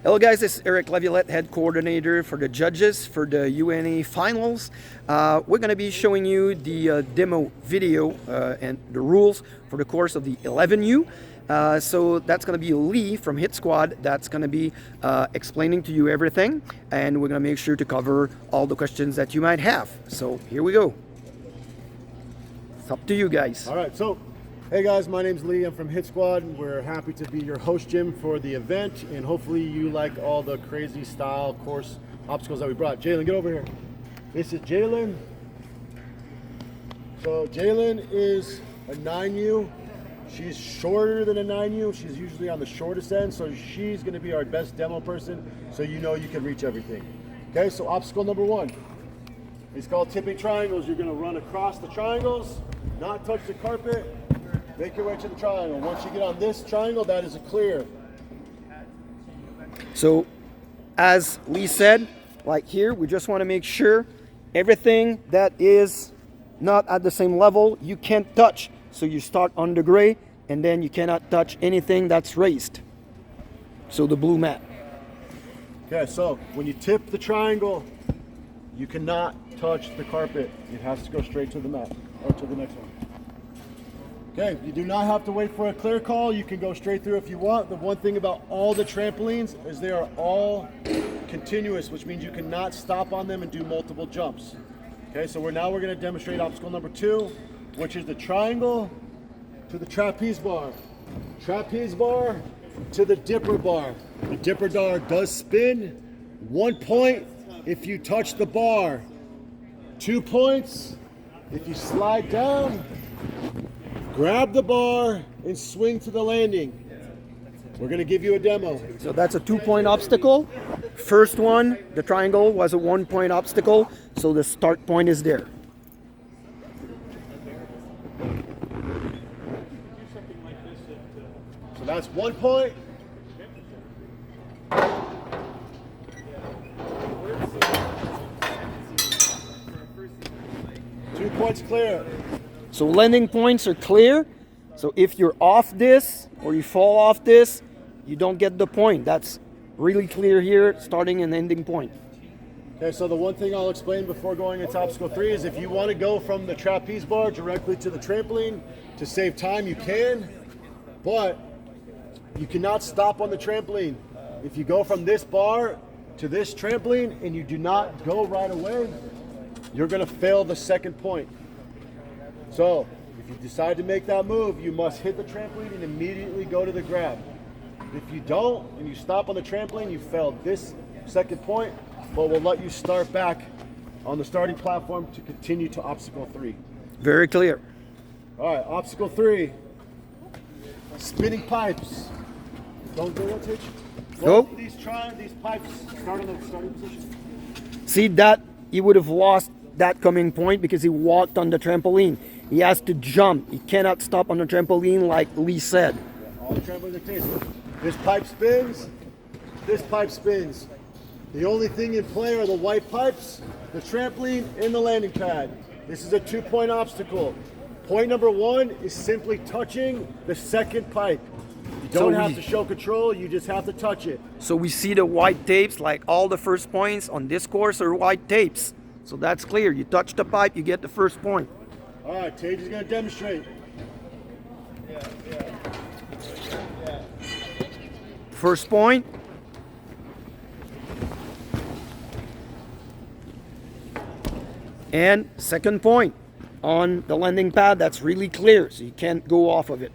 Hello guys, this is Eric Laviolette, head coordinator for the judges for the UNAA finals. We're going to be showing you the demo video and the rules for the course of the 11U. So that's going to be Lee from Hit Squad that's going to be explaining to you everything, and we're going to make sure to cover all the questions that you might have. So here we go. It's up to you guys. All right, so hey guys, my name's Lee. I'm from Hit Squad. We're happy to be your host gym for the event, and hopefully you like all the crazy style course obstacles that we brought. Jalen, get over here. This is Jalen. So Jalen is a 9U. She's shorter than a 9U. She's usually on the shortest end, so she's going to be our best demo person, so you know you can reach everything. Okay, so obstacle number 1. It's called tipping triangles. You're going to run across the triangles, not touch the carpet. Make your way to the triangle. Once you get on this triangle, that is a clear. So, as Lee said, like here, we just want to make sure everything that is not at the same level, you can't touch. So you start on the gray, and then you cannot touch anything that's raised. So the blue mat. Okay, so when you tip the triangle, you cannot touch the carpet. It has to go straight to the mat, or to the next one. Okay, you do not have to wait for a clear call. You can go straight through if you want. The one thing about all the trampolines is they are all continuous, which means you cannot stop on them and do multiple jumps. Okay, so we're going to demonstrate obstacle number 2, which is the triangle to the trapeze bar. Trapeze bar to the dipper bar. The dipper bar does spin. 1 point if you touch the bar. 2 points if you slide down. Grab the bar and swing to the landing. We're going to give you a demo. So that's a 2-point obstacle. First one, the triangle, was a 1-point obstacle, so the start point is there. So that's 1 point. Two points clear. So landing points are clear. So if you're off this or you fall off this, you don't get the point. That's really clear here, starting and ending point. Okay, so the one thing I'll explain before going into obstacle 3 is if you want to go from the trapeze bar directly to the trampoline to save time, you can, but you cannot stop on the trampoline. If you go from this bar to this trampoline and you do not go right away, you're going to fail the second point. So, if you decide to make that move, you must hit the trampoline and immediately go to the grab. If you don't, and you stop on the trampoline, you failed this second point, but we'll let you start back on the starting platform to continue to obstacle 3. Very clear. All right, obstacle 3. Spinning pipes. Don't rotate. Go. These pipes start in the starting position. See that? He would have lost that coming point because he walked on the trampoline. He has to jump. He cannot stop on the trampoline like Lee said. All the trampolines are tasted. This pipe spins. This pipe spins. The only thing in play are the white pipes, the trampoline, and the landing pad. This is a 2-point obstacle. Point number 1 is simply touching the second pipe. You don't have to show control, you just have to touch it. So we see the white tapes, like all the first points on this course are white tapes. So that's clear. You touch the pipe, you get the first point. All right, Tage is going to demonstrate. First point. And second point on the landing pad, that's really clear, so you can't go off of it.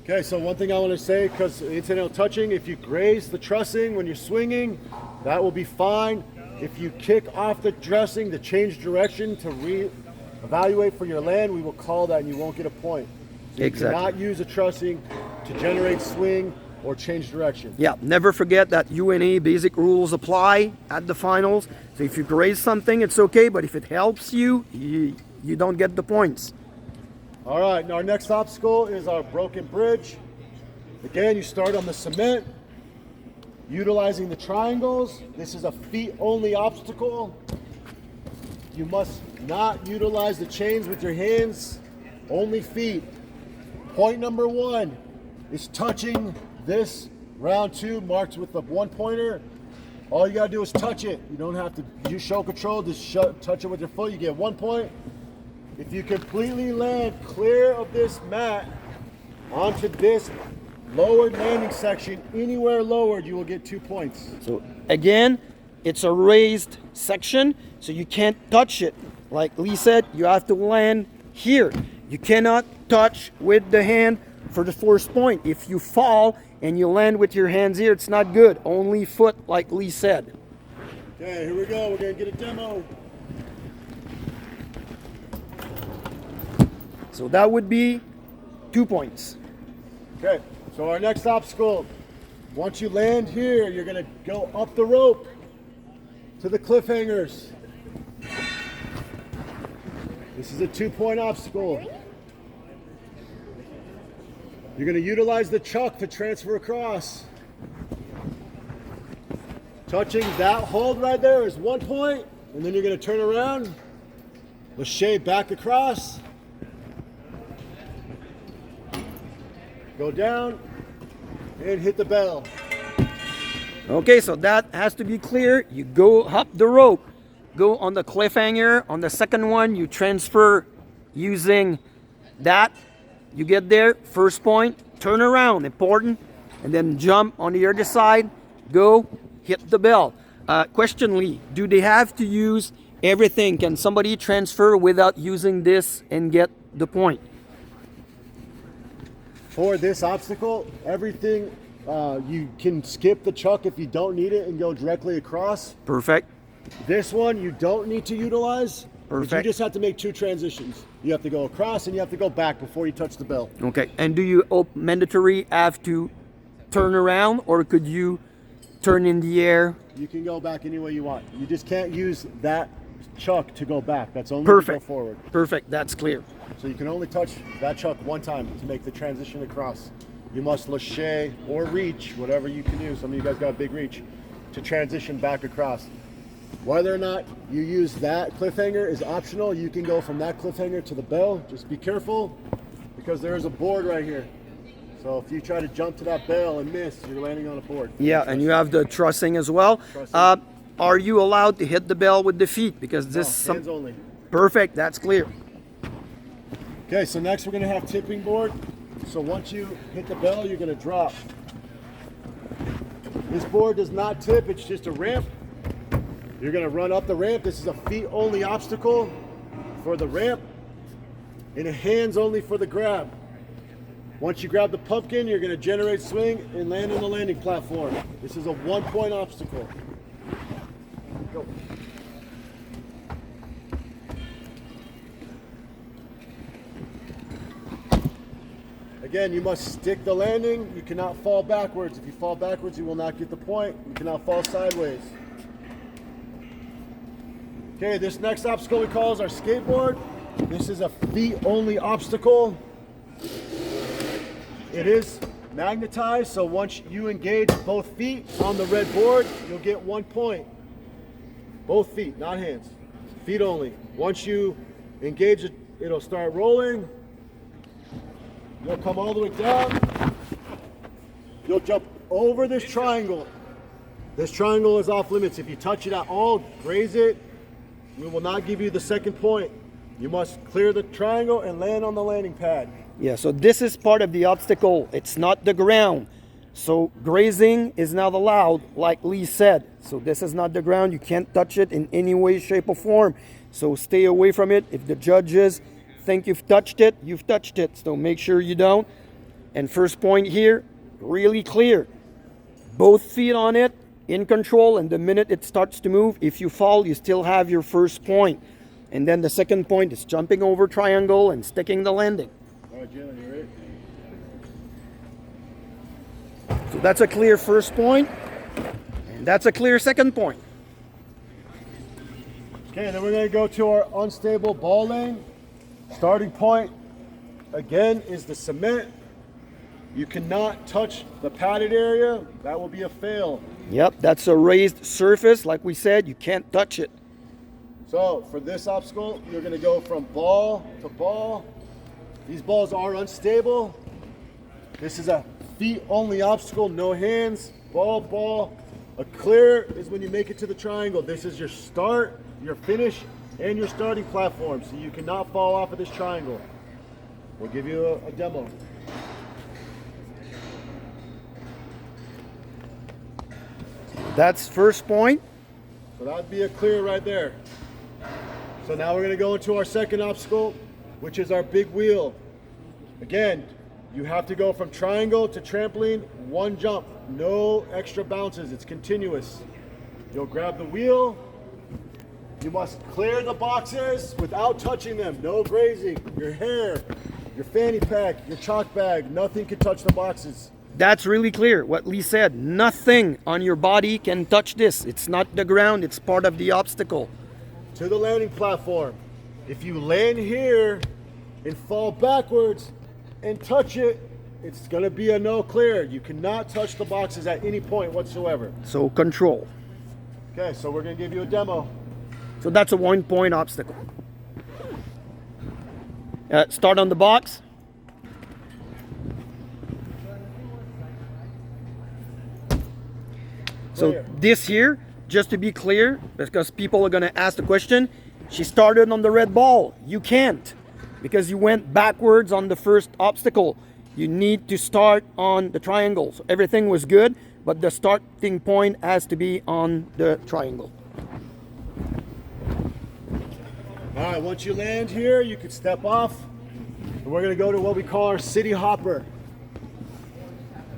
Okay, so one thing I want to say, because incidental touching, if you graze the trussing when you're swinging, that will be fine. If you kick off the trussing to change direction to re-evaluate for your land, we will call that and you won't get a point. So Exactly. You cannot use a trussing to generate swing or change direction. Yeah, never forget that UNAA basic rules apply at the finals. So if you graze something, it's okay, but if it helps you, you don't get the points. All right, and our next obstacle is our broken bridge. Again, you start on the cement, utilizing the triangles. This is a feet-only obstacle. You must not utilize the chains with your hands, only feet. Point number 1 is touching this Round 2 marked with the 1-pointer. All you gotta do is touch it. You don't have to use show control, just touch it with your foot. You get 1 point. If you completely land clear of this mat onto this lowered landing section, anywhere lowered, you will get 2 points. So again, it's a raised section, so you can't touch it. Like Lee said, you have to land here. You cannot touch with the hand for the first point. If you fall and you land with your hands here, it's not good. Only foot, like Lee said. Okay, here we go. We're gonna get a demo. So that would be 2 points. Okay, so our next obstacle, once you land here, you're gonna go up the rope to the cliffhangers. This is a 2-point obstacle. You're gonna utilize the chuck to transfer across. Touching that hold right there is 1 point, and then you're gonna turn around, lâcher back across, go down, and hit the bell. Okay, so that has to be clear. You go up the rope, go on the cliffhanger. On the second one, you transfer using that. You get there, first point, turn around, important, and then jump on the other side, go, hit the bell. Question, Lee, do they have to use everything? Can somebody transfer without using this and get the point? For this obstacle, everything, you can skip the chuck if you don't need it and go directly across. Perfect. This one you don't need to utilize. Perfect. But you just have to make 2 transitions. You have to go across and you have to go back before you touch the bell. Okay, and do you mandatory have to turn around, or could you turn in the air? You can go back any way you want. You just can't use that chuck to go back. That's only Perfect. to go forward. Perfect, that's clear. So you can only touch that chuck 1 time to make the transition across. You must lâcher or reach, whatever you can do. Some of you guys got a big reach to transition back across. Whether or not you use that cliffhanger is optional. You can go from that cliffhanger to the bell. Just be careful because there is a board right here. So if you try to jump to that bell and miss, you're landing on a board. Yeah, and you have the trussing as well. Are you allowed to hit the bell with the feet? Because this hands only. Perfect, that's clear. Okay, so next we're gonna have tipping board. So once you hit the bell, you're gonna drop. This board does not tip, it's just a ramp. You're gonna run up the ramp. This is a feet-only obstacle for the ramp and a hands-only for the grab. Once you grab the pumpkin, you're gonna generate swing and land on the landing platform. This is a 1-point obstacle. Go. Again, you must stick the landing. You cannot fall backwards. If you fall backwards, you will not get the point. You cannot fall sideways. Okay, this next obstacle we call is our skateboard. This is a feet-only obstacle. It is magnetized, so once you engage both feet on the red board, you'll get 1 point. Both feet, not hands. Feet only. Once you engage it, it'll start rolling. You'll come all the way down. You'll jump over this triangle. This triangle is off limits. If you touch it at all, graze it, we will not give you the second point. You must clear the triangle and land on the landing pad. Yeah, so this is part of the obstacle. It's not the ground. So grazing is not allowed, like Lee said. So this is not the ground. You can't touch it in any way, shape, or form. So stay away from it. If the judges think you've touched it, you've touched it. So make sure you don't. And first point here, really clear. Both feet on it, in control, and the minute it starts to move, if you fall, you still have your first point. And then the second point is jumping over triangle and sticking the landing. All right, Jalen, you ready? So that's a clear first point, and that's a clear second point. Okay, then we're going to go to our unstable ball lane. Starting point, again, is the cement. You cannot touch the padded area. That will be a fail. Yep, that's a raised surface. Like we said, you can't touch it. So for this obstacle, you're going to go from ball to ball. These balls are unstable. This is a feet only obstacle, no hands, ball, ball. A clear is when you make it to the triangle. This is your start, your finish, and your starting platform. So you cannot fall off of this triangle. We'll give you a demo. That's first point. So that'd be a clear right there. So now we're gonna go into our second obstacle, which is our big wheel. Again, you have to go from triangle to trampoline, one jump, no extra bounces, it's continuous. You'll grab the wheel, you must clear the boxes without touching them, no grazing, your hair, your fanny pack, your chalk bag, nothing can touch the boxes. That's really clear what Lee said. Nothing on your body can touch this. It's not the ground, it's part of the obstacle. To the landing platform. If you land here and fall backwards and touch it, it's gonna be a no clear. You cannot touch the boxes at any point whatsoever. So control. Okay, so we're gonna give you a demo. So that's a 1 point obstacle. Start on the box. So Clear. this here, just to be clear, because people are gonna ask the question, she started on the red ball. You can't, because you went backwards on the first obstacle. You need to start on the triangle. So everything was good, but the starting point has to be on the triangle. All right, once you land here, you can step off. And we're gonna go to what we call our city hopper.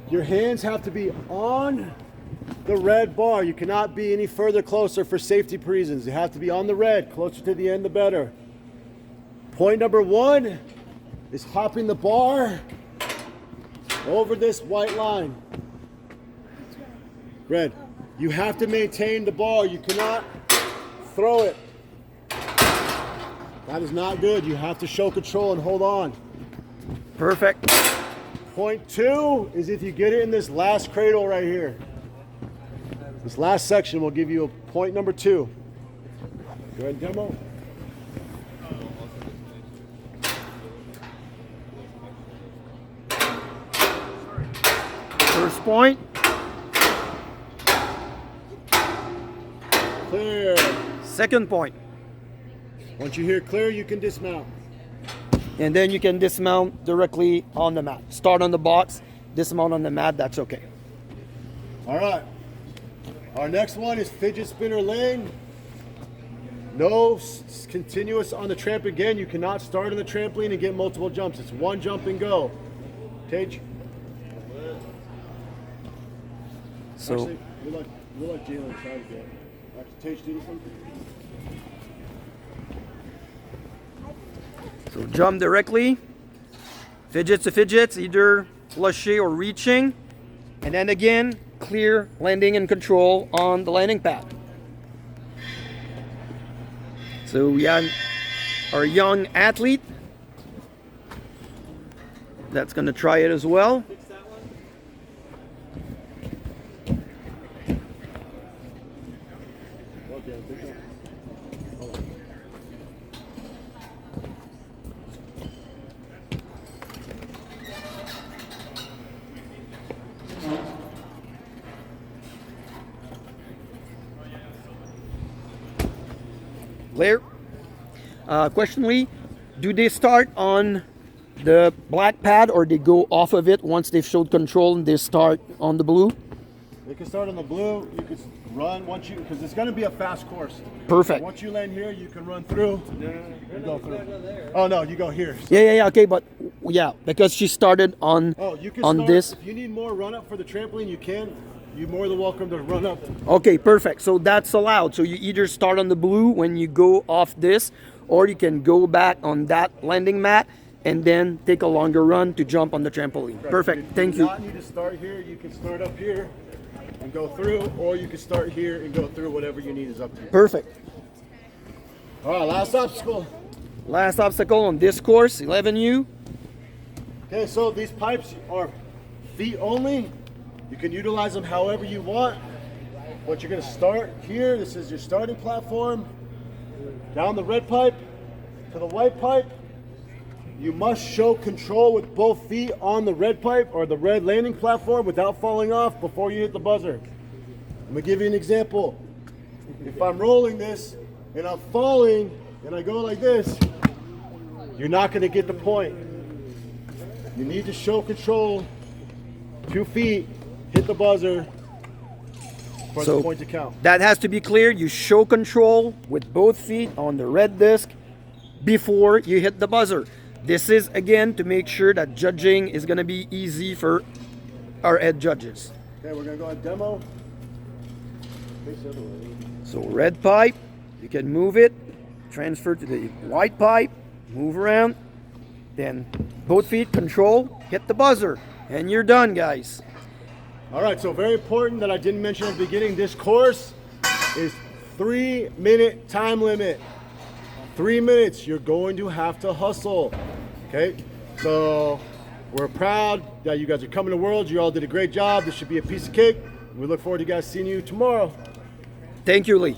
Your hands have to be on the red bar. You cannot be any further closer for safety reasons. You have to be on the red, closer to the end the better. Point number one is hopping the bar over this white line. Red. You have to maintain the bar. You cannot throw it. That is not good. You have to show control and hold on. Perfect. Point two is if you get it in this last cradle right here. This last section will give you a point number two. Go ahead and demo. First point. Clear. Second point. Once you hear clear, you can dismount. And then you can dismount directly on the mat. Start on the box, dismount on the mat, that's okay. All right. Our next one is fidget spinner lane. No continuous on the tramp again. You cannot start on the trampoline and get multiple jumps. It's one jump and go. Tage. So Actually, we'll let Jalen try to get. Tage, do something. So jump directly, fidgets to fidgets, either flushy or reaching, and then again, clear landing and control on the landing pad. So we have our young athlete that's gonna try it as well. Clear. Question, Lee, do they start on the black pad or they go off of it once they've showed control and they start on the blue? They can start on the blue. You can run once you, because it's going to be a fast course. Perfect. Once you land here, you can run through. And go through. Oh no, you go here. Yeah, okay, but yeah, because she started on You can on start, this. If you need more run up for the trampoline, you can. You're more than welcome to run up. Okay, perfect. So that's allowed. So you either start on the blue when you go off this, or you can go back on that landing mat and then take a longer run to jump on the trampoline. Right. Perfect. Thank You you. do not need to start here. You can start up here and go through, or you can start here and go through. Whatever you need is up to you. Perfect. All right, last obstacle. Last obstacle on this course, 11U. Okay, so these pipes are feet only. You can utilize them however you want. But you're going to start here. This is your starting platform. Down the red pipe to the white pipe. You must show control with both feet on the red pipe or the red landing platform without falling off before you hit the buzzer. I'm gonna give you an example. If I'm rolling this and I'm falling and I go like this, you're not gonna get the point. You need to show control, 2 feet, hit the buzzer for the point to count. That has to be clear. You show control with both feet on the red disc before you hit the buzzer. This is, again, to make sure that judging is going to be easy for our head judges. Okay, we're going to go on demo. So red pipe, you can move it, transfer to the white pipe, move around, then both feet control, hit the buzzer, and you're done, guys. All right, so very important that I didn't mention at the beginning, this course is 3-minute time limit. 3 minutes, you're going to have to hustle, okay? So we're proud that you guys are coming to Worlds. You all did a great job. This should be a piece of cake. We look forward to you guys seeing you tomorrow. Thank you, Lee.